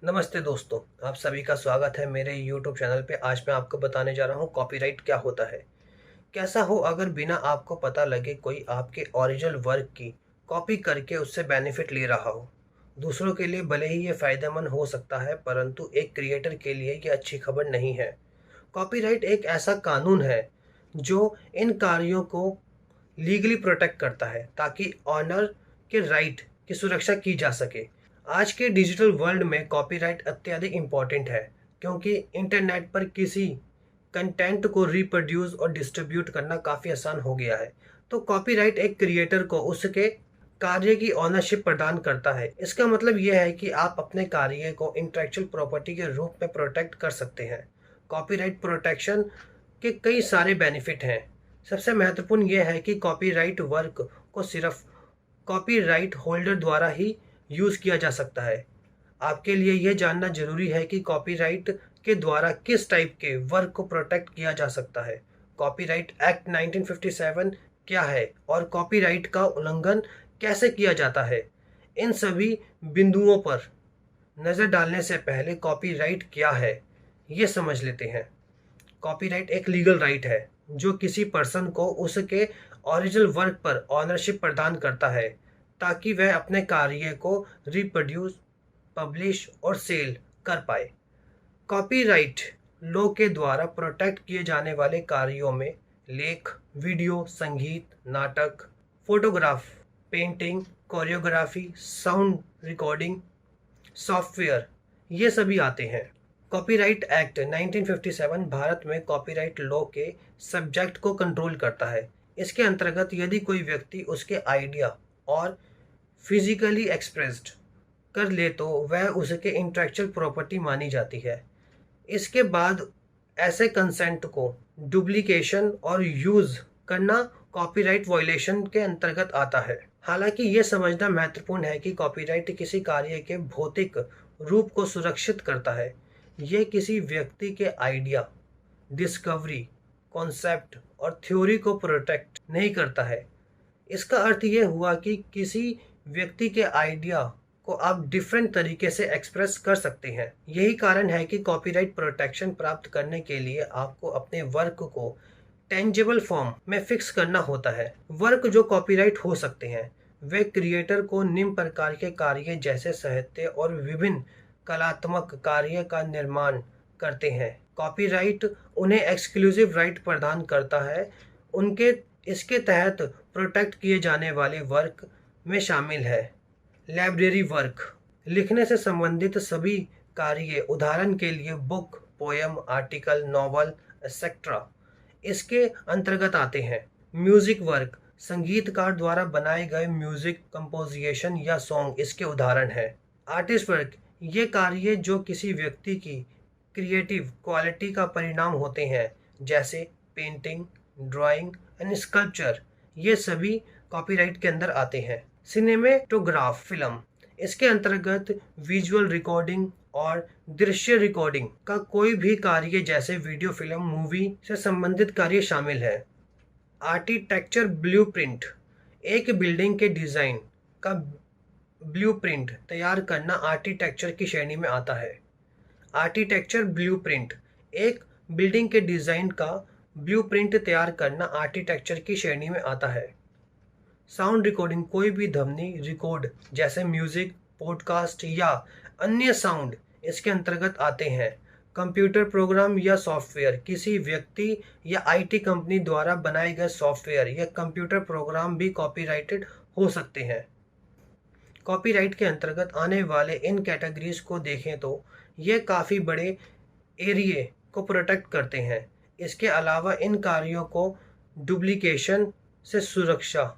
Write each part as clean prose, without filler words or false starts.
नमस्ते दोस्तों, आप सभी का स्वागत है मेरे YouTube चैनल पे। आज मैं आपको बताने जा रहा हूँ कॉपीराइट क्या होता है। कैसा हो अगर बिना आपको पता लगे कोई आपके ओरिजिनल वर्क की कॉपी करके उससे बेनिफिट ले रहा हो। दूसरों के लिए भले ही ये फ़ायदेमंद हो सकता है, परंतु एक क्रिएटर के लिए ये अच्छी खबर नहीं है। कॉपीराइट एक ऐसा कानून है जो इन कार्यों को लीगली प्रोटेक्ट करता है ताकि ऑनर के राइट की सुरक्षा की जा सके। आज के डिजिटल वर्ल्ड में कॉपीराइट अत्यधिक इम्पोर्टेंट है, क्योंकि इंटरनेट पर किसी कंटेंट को रिप्रोड्यूस और डिस्ट्रीब्यूट करना काफ़ी आसान हो गया है। तो कॉपीराइट एक क्रिएटर को उसके कार्य की ओनरशिप प्रदान करता है। इसका मतलब यह है कि आप अपने कार्य को इंटेलेक्चुअल प्रॉपर्टी के रूप में प्रोटेक्ट कर सकते हैं। कॉपीराइट प्रोटेक्शन के कई सारे बेनिफिट हैं। सबसे महत्वपूर्ण यह है कि कॉपीराइट वर्क को सिर्फ कॉपीराइट होल्डर द्वारा ही यूज़ किया जा सकता है। आपके लिए यह जानना जरूरी है कि कॉपीराइट के द्वारा किस टाइप के वर्क को प्रोटेक्ट किया जा सकता है। कॉपीराइट एक्ट 1957 क्या है और कॉपीराइट का उल्लंघन कैसे किया जाता है, इन सभी बिंदुओं पर नज़र डालने से पहले कॉपीराइट क्या है ये समझ लेते हैं। कॉपीराइट एक लीगल राइट है जो किसी पर्सन को उसके ओरिजिनल वर्क पर ऑनरशिप प्रदान करता है ताकि वह अपने कार्य को रिप्रोड्यूस, पब्लिश और सेल कर पाए। कॉपीराइट लॉ के द्वारा प्रोटेक्ट किए जाने वाले कार्यों में लेख, वीडियो, संगीत, नाटक, photograph, painting, choreography, sound recording, software, ये सभी आते हैं। कॉपीराइट एक्ट 1957 भारत में कॉपीराइट लॉ के सब्जेक्ट को कंट्रोल करता है। इसके अंतर्गत यदि कोई व्यक्ति उसके आइडिया और फिजिकली एक्सप्रेस्ड कर ले तो वह उसके इंटेलेक्चुअल प्रॉपर्टी मानी जाती है। इसके बाद ऐसे कंसेंट को डुप्लीकेशन और यूज़ करना कॉपीराइट वायलेशन के अंतर्गत आता है। हालांकि ये समझना महत्वपूर्ण है कि कॉपीराइट किसी कार्य के भौतिक रूप को सुरक्षित करता है। ये किसी व्यक्ति के आइडिया, डिस्कवरी, कॉन्सेप्ट और थ्योरी को प्रोटेक्ट नहीं करता है। इसका अर्थ ये हुआ कि किसी व्यक्ति के आइडिया को आप डिफरेंट तरीके से एक्सप्रेस कर सकते हैं। यही कारण है कि कॉपीराइट प्रोटेक्शन प्राप्त करने के लिए आपको अपने वर्क को टेंजिबल फॉर्म में फिक्स करना होता है। वर्क जो कॉपीराइट हो सकते हैं वे क्रिएटर को निम्न प्रकार के कार्य जैसे साहित्य और विभिन्न कलात्मक कार्य का निर्माण करते हैं। कॉपीराइट उन्हें एक्सक्लूसिव राइट प्रदान करता है। उनके इसके तहत प्रोटेक्ट किए जाने वाले वर्क में शामिल है लाइब्रेरी वर्क, लिखने से संबंधित सभी कार्य, उदाहरण के लिए book, poem, article, novel etcetera इसके अंतर्गत आते हैं। म्यूजिक वर्क, संगीतकार द्वारा बनाए गए म्यूजिक कंपोजिशन या सॉन्ग इसके उदाहरण है। आर्टिस्ट वर्क, ये कार्य जो किसी व्यक्ति की क्रिएटिव क्वालिटी का परिणाम होते हैं, जैसे पेंटिंग, ड्राइंग एंड स्कल्पचर, ये सभी कॉपीराइट के अंदर आते हैं। सिनेमेटोग्राफ फिल्म, इसके अंतर्गत विजुअल रिकॉर्डिंग और दृश्य रिकॉर्डिंग का कोई भी कार्य जैसे वीडियो, फिल्म, मूवी से संबंधित कार्य शामिल है। आर्किटेक्चर ब्लूप्रिंट, एक बिल्डिंग के डिज़ाइन का ब्लूप्रिंट तैयार करना आर्किटेक्चर की श्रेणी में आता है। आर्किटेक्चर ब्लूप्रिंट, एक बिल्डिंग के डिज़ाइन का ब्लूप्रिंट तैयार करना आर्किटेक्चर की श्रेणी में आता है। साउंड रिकॉर्डिंग, कोई भी ध्वनि रिकॉर्ड जैसे म्यूजिक, पॉडकास्ट या अन्य साउंड इसके अंतर्गत आते हैं। कंप्यूटर प्रोग्राम या सॉफ्टवेयर, किसी व्यक्ति या आईटी कंपनी द्वारा बनाए गए सॉफ्टवेयर या कंप्यूटर प्रोग्राम भी कॉपीराइटेड हो सकते हैं। कॉपीराइट के अंतर्गत आने वाले इन कैटेगरीज को देखें तो ये काफ़ी बड़े एरिए को प्रोटेक्ट करते हैं। इसके अलावा इन कार्यों को डुप्लीकेशन से सुरक्षा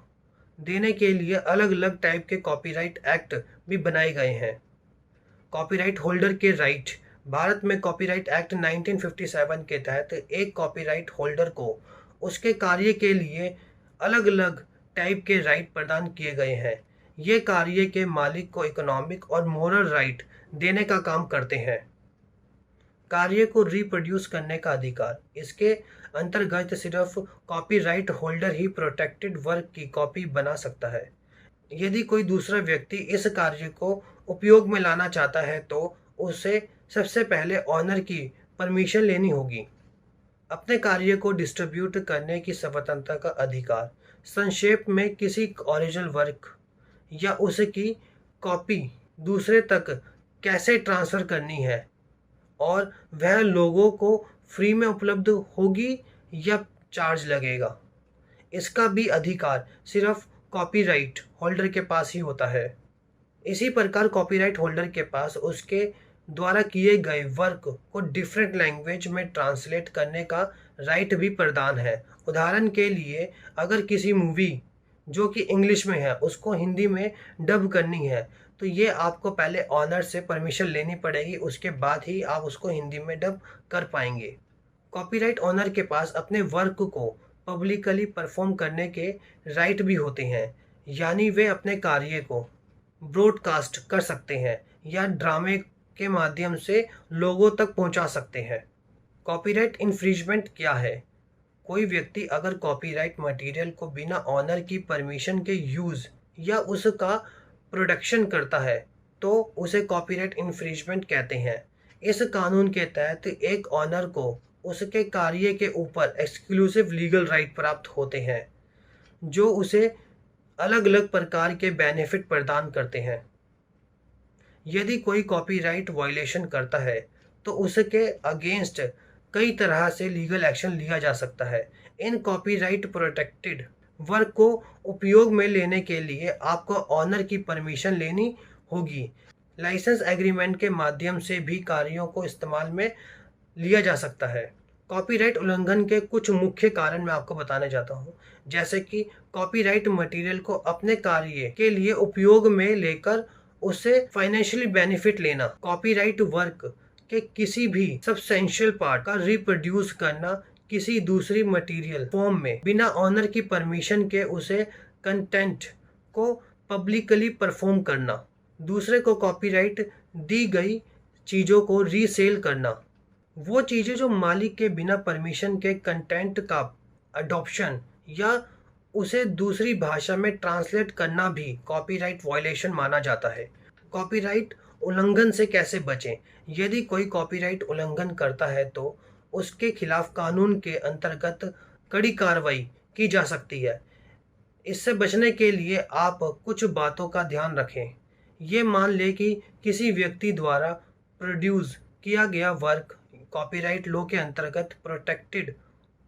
देने के लिए अलग अलग टाइप के कॉपीराइट एक्ट भी बनाए गए हैं। कॉपीराइट होल्डर के राइट, भारत में कॉपीराइट एक्ट 1957 के तहत एक कॉपीराइट होल्डर को उसके कार्य के लिए अलग अलग टाइप के राइट प्रदान किए गए हैं। ये कार्य के मालिक को इकोनॉमिक और मोरल राइट देने का काम करते हैं। कार्य को रिप्रोड्यूस करने का अधिकार, इसके अंतर्गत सिर्फ कॉपीराइट होल्डर ही प्रोटेक्टेड वर्क की कॉपी बना सकता है। यदि कोई दूसरा व्यक्ति इस कार्य को उपयोग में लाना चाहता है तो उसे सबसे पहले ऑनर की परमिशन लेनी होगी। अपने कार्य को डिस्ट्रीब्यूट करने की स्वतंत्रता का अधिकार, संक्षेप में किसी ओरिजिनल वर्क या उसकी कॉपी दूसरे तक कैसे ट्रांसफ़र करनी है और वह लोगों को फ्री में उपलब्ध होगी या चार्ज लगेगा, इसका भी अधिकार सिर्फ कॉपीराइट होल्डर के पास ही होता है। इसी प्रकार कॉपीराइट होल्डर के पास उसके द्वारा किए गए वर्क को डिफरेंट लैंग्वेज में ट्रांसलेट करने का राइट भी प्रदान है। उदाहरण के लिए अगर किसी मूवी जो कि इंग्लिश में है उसको हिंदी में डब करनी है, तो ये आपको पहले ऑनर से परमिशन लेनी पड़ेगी, उसके बाद ही आप उसको हिंदी में डब कर पाएंगे। कॉपीराइट ऑनर के पास अपने वर्क को पब्लिकली परफॉर्म करने के राइट भी होते हैं, यानी वे अपने कार्य को ब्रॉडकास्ट कर सकते हैं या ड्रामे के माध्यम से लोगों तक पहुंचा सकते हैं। कॉपीराइट इन्फ्रिंजमेंट क्या है? कोई व्यक्ति अगर कॉपीराइट मटेरियल को बिना ऑनर की परमिशन के यूज़ या उसका प्रोडक्शन करता है तो उसे कॉपीराइट इन्फ्रिंजमेंट कहते हैं। इस कानून के तहत एक ऑनर को उसके कार्य के ऊपर एक्सक्लूसिव लीगल राइट प्राप्त होते हैं जो उसे अलग अलग प्रकार के बेनिफिट प्रदान करते हैं। यदि कोई कॉपीराइट वायलेशन करता है तो उसके अगेंस्ट कई तरह से लीगल एक्शन लिया जा सकता है। इन कॉपीराइट प्रोटेक्टेड वर्क को उपयोग में लेने के लिए आपको ऑनर की परमिशन लेनी होगी। लाइसेंस एग्रीमेंट के माध्यम से भी कार्यों को इस्तेमाल में लिया जा सकता है। कॉपीराइट उल्लंघन के कुछ मुख्य कारण मैं आपको बताने जाता हूँ, जैसे कि कॉपीराइट मटेरियल को अपने कार्य के लिए उपयोग में लेकर उससे फाइनेंशियली बेनिफिट लेना, कॉपीराइट वर्क के किसी भी सब्सटेंशियल पार्ट का रिप्रोड्यूस करना किसी दूसरी मटेरियल फॉर्म में बिना ऑनर की परमिशन के उसे कंटेंट को पब्लिकली परफॉर्म करना, दूसरे को कॉपीराइट दी गई चीज़ों को रीसेल करना, वो चीज़ें जो मालिक के बिना परमिशन के कंटेंट का अडॉप्शन या उसे दूसरी भाषा में ट्रांसलेट करना भी कॉपीराइट वायलेशन माना जाता है। कॉपीराइट उल्लंघन से कैसे बचें? यदि कोई कॉपीराइट उल्लंघन करता है तो उसके खिलाफ कानून के अंतर्गत कड़ी कार्रवाई की जा सकती है। इससे बचने के लिए आप कुछ बातों का ध्यान रखें। ये मान लें कि किसी व्यक्ति द्वारा प्रोड्यूस किया गया वर्क कॉपीराइट लॉ के अंतर्गत प्रोटेक्टेड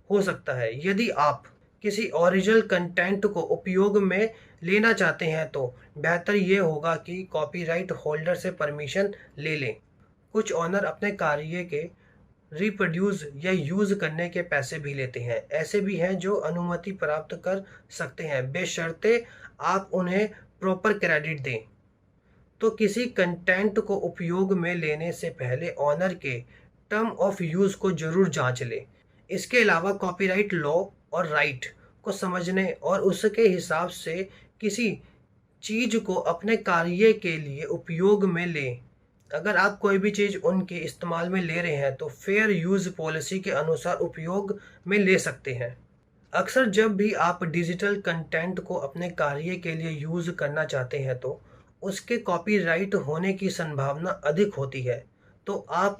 हो सकता है। यदि आप किसी ओरिजिनल कंटेंट को उपयोग में लेना चाहते हैं तो बेहतर ये होगा कि कॉपीराइट होल्डर से परमिशन ले लें। कुछ ऑनर अपने कार्य के रिप्रोड्यूस या यूज़ करने के पैसे भी लेते हैं। ऐसे भी हैं जो अनुमति प्राप्त कर सकते हैं, बशर्ते आप उन्हें प्रॉपर क्रेडिट दें। तो किसी कंटेंट को उपयोग में लेने से पहले ऑनर के टर्म ऑफ यूज़ को जरूर जांच लें। इसके अलावा कॉपीराइट लॉ और राइट को समझने और उसके हिसाब से किसी चीज़ को अपने कार्य के लिए उपयोग में लें। अगर आप कोई भी चीज़ उनके इस्तेमाल में ले रहे हैं तो फेयर यूज़ पॉलिसी के अनुसार उपयोग में ले सकते हैं। अक्सर जब भी आप डिजिटल कंटेंट को अपने कार्य के लिए यूज़ करना चाहते हैं तो उसके कॉपीराइट होने की संभावना अधिक होती है। तो आप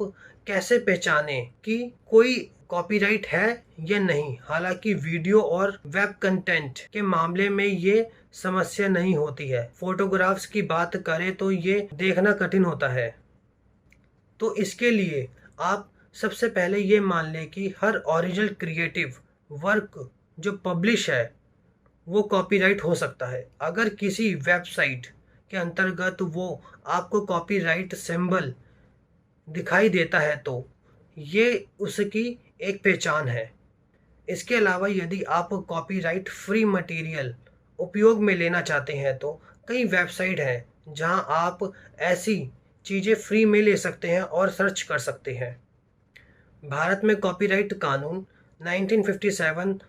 कैसे पहचानें कि कोई कॉपीराइट है या नहीं? हालांकि वीडियो और वेब कंटेंट के मामले में ये समस्या नहीं होती है। फोटोग्राफ्स की बात करें तो ये देखना कठिन होता है। तो इसके लिए आप सबसे पहले ये मान लें कि हर ओरिजिनल क्रिएटिव वर्क जो पब्लिश है वो कॉपीराइट हो सकता है। अगर किसी वेबसाइट के अंतर्गत वो आपको कॉपीराइट सिंबल दिखाई देता है तो ये उसकी एक पहचान है। इसके अलावा यदि आप कॉपीराइट फ्री मटेरियल उपयोग में लेना चाहते हैं तो कई वेबसाइट हैं जहां आप ऐसी चीज़ें फ्री में ले सकते हैं और सर्च कर सकते हैं। भारत में कॉपीराइट कानून 1957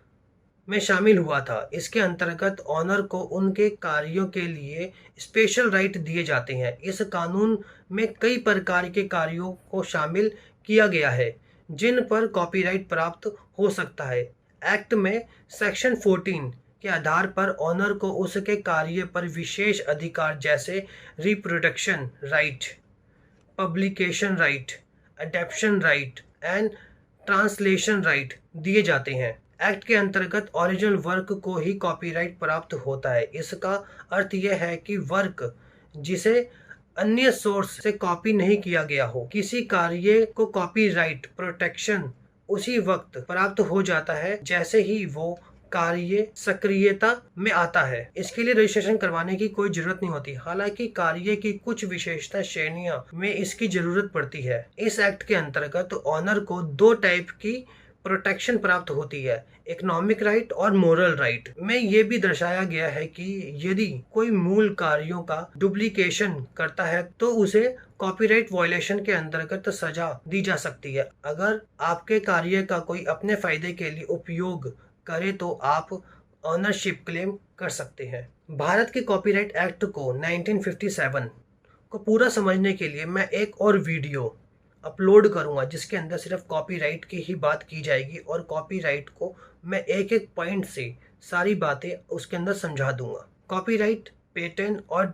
में शामिल हुआ था। इसके अंतर्गत ऑनर को उनके कार्यों के लिए स्पेशल राइट दिए जाते हैं। इस कानून में कई प्रकार के कार्यों को शामिल किया गया है जिन पर कॉपीराइट प्राप्त हो सकता है। एक्ट में सेक्शन 14 के आधार पर ऑनर को उसके कार्य पर विशेष अधिकार जैसे reproduction right, publication right, adaptation right and translation right दिए जाते हैं। एक्ट के अंतर्गत ओरिजिनल वर्क को ही कॉपीराइट प्राप्त होता है। इसका अर्थ यह है कि वर्क जिसे अन्य सोर्स से कॉपी नहीं किया गया हो, किसी कार्य को कॉपीराइट प्रोटेक्शन उसी वक्त प्राप्त हो जाता है जैसे ही वो कार्य सक्रियता में आता है। इसके लिए रजिस्ट्रेशन करवाने की कोई जरूरत नहीं होती। हालांकि कार्य की कुछ विशेषता श्रेणियों में इसकी जरूरत पड़ती है। इस एक्ट के अंतर्गत ऑनर को दो टाइप की प्रोटेक्शन प्राप्त होती है, इकोनॉमिक राइट और मोरल राइट। में ये भी दर्शाया गया है कि यदि कोई मूल कार्यों का डुप्लीकेशन करता है तो उसे कॉपीराइट वायलेशन के अंतर्गत सजा दी जा सकती है। अगर आपके कार्य का कोई अपने फायदे के लिए उपयोग करे तो आप ऑनरशिप क्लेम कर सकते हैं। भारत के कॉपीराइट एक्ट को 1957 को पूरा समझने के लिए मैं एक और वीडियो अपलोड करूंगा जिसके अंदर सिर्फ कॉपीराइट की ही बात की जाएगी और कॉपीराइट को मैं एक एक पॉइंट से सारी बातें उसके अंदर समझा दूंगा। कॉपीराइट, पेटेंट और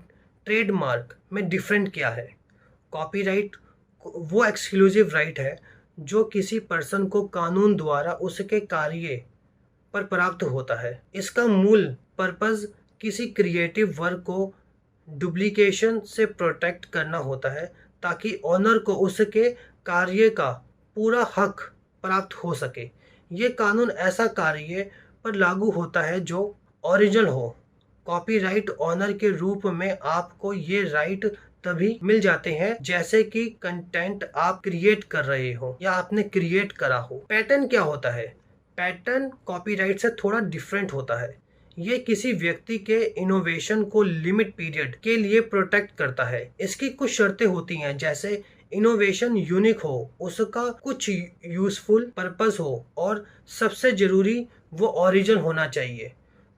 ट्रेडमार्क में डिफरेंट क्या है? कॉपीराइट वो एक्सक्लूसिव राइट है जो किसी पर्सन को कानून द्वारा उसके कार्य पर प्राप्त होता है। इसका मूल पर्पस किसी क्रिएटिव वर्क को डुप्लीकेशन से प्रोटेक्ट करना होता है ताकि ऑनर को उसके कार्य का पूरा हक प्राप्त हो सके। ये कानून ऐसा कार्य पर लागू होता है जो ओरिजिनल हो। कॉपीराइट ऑनर के रूप में आपको ये राइट तभी मिल जाते हैं जैसे कि कंटेंट आप क्रिएट कर रहे हो या आपने क्रिएट करा हो। पैटर्न क्या होता है? पैटर्न कॉपीराइट से थोड़ा डिफरेंट होता है। ये किसी व्यक्ति के इनोवेशन को लिमिट पीरियड के लिए प्रोटेक्ट करता है। इसकी कुछ शर्तें होती हैं जैसे इनोवेशन यूनिक हो, उसका कुछ यूजफुल पर्पस हो और सबसे जरूरी वो ओरिजिनल होना चाहिए।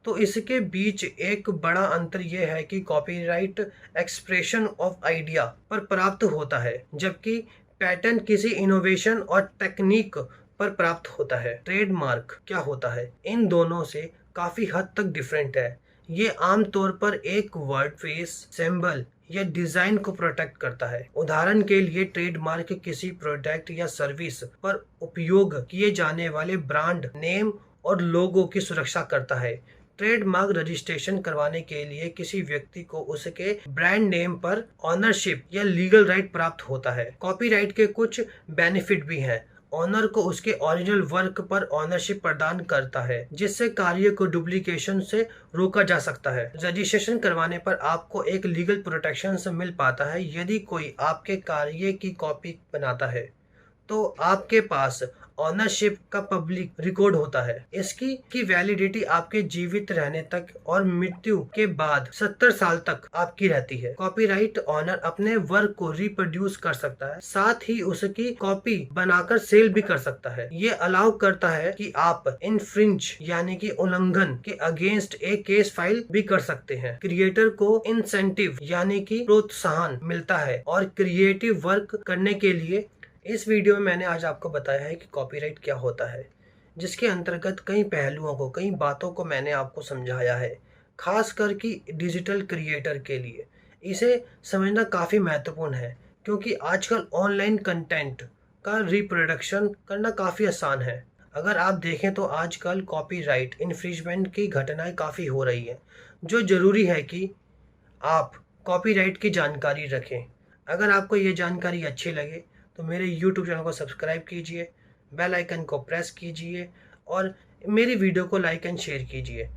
तो इसके बीच एक बड़ा अंतर यह है कि कॉपीराइट एक्सप्रेशन ऑफ आइडिया पर प्राप्त होता है जबकि पैटर्न किसी इनोवेशन और टेक्निक पर प्राप्त होता है। ट्रेडमार्क क्या होता है? इन दोनों से काफी हद तक डिफरेंट है। ये आमतौर पर एक वर्ड, फेस, सिंबल या डिजाइन को प्रोटेक्ट करता है। उदाहरण के लिए ट्रेडमार्क किसी प्रोडक्ट या सर्विस पर उपयोग किए जाने वाले ब्रांड नेम और लोगो की सुरक्षा करता है। ट्रेडमार्क रजिस्ट्रेशन करवाने के लिए किसी व्यक्ति को उसके ब्रांड नेम पर ऑनरशिप या लीगल राइट प्राप्त होता है। कॉपीराइट के कुछ बेनिफिट भी हैं। ऑनर को उसके ओरिजिनल वर्क पर ऑनरशिप प्रदान करता है जिससे कार्य को डुप्लीकेशन से रोका जा सकता है। रजिस्ट्रेशन करवाने पर आपको एक लीगल प्रोटेक्शन से मिल पाता है। यदि कोई आपके कार्य की कॉपी बनाता है तो आपके पास ऑनरशिप का पब्लिक रिकॉर्ड होता है। इसकी वैलिडिटी आपके जीवित रहने तक और मृत्यु के बाद 70 साल तक आपकी रहती है। कॉपीराइट ऑनर अपने वर्क को रिप्रोड्यूस कर सकता है, साथ ही उसकी कॉपी बनाकर सेल भी कर सकता है। ये अलाउ करता है कि आप इनफ्रिंज यानी कि उल्लंघन के अगेंस्ट एक केस फाइल भी कर सकते हैं। क्रिएटर को इंसेंटिव यानी कि प्रोत्साहन मिलता है और क्रिएटिव वर्क करने के लिए। इस वीडियो में मैंने आज आपको बताया है कि कॉपीराइट क्या होता है, जिसके अंतर्गत कई पहलुओं को, कई बातों को मैंने आपको समझाया है। खास कर कि डिजिटल क्रिएटर के लिए इसे समझना काफ़ी महत्वपूर्ण है क्योंकि आजकल ऑनलाइन कंटेंट का रिप्रोडक्शन करना काफ़ी आसान है। अगर आप देखें तो आजकल कॉपीराइट इन्फ्रिंजमेंट की घटनाएं काफ़ी हो रही हैं, जो ज़रूरी है कि आप कॉपीराइट की जानकारी रखें। अगर आपको ये जानकारी अच्छी लगे तो मेरे YouTube चैनल को सब्सक्राइब कीजिए, बेल आइकन को प्रेस कीजिए और मेरी वीडियो को लाइक एंड शेयर कीजिए।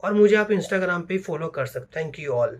और मुझे आप इंस्टाग्राम पे फॉलो कर सकते हैं। Thank you all.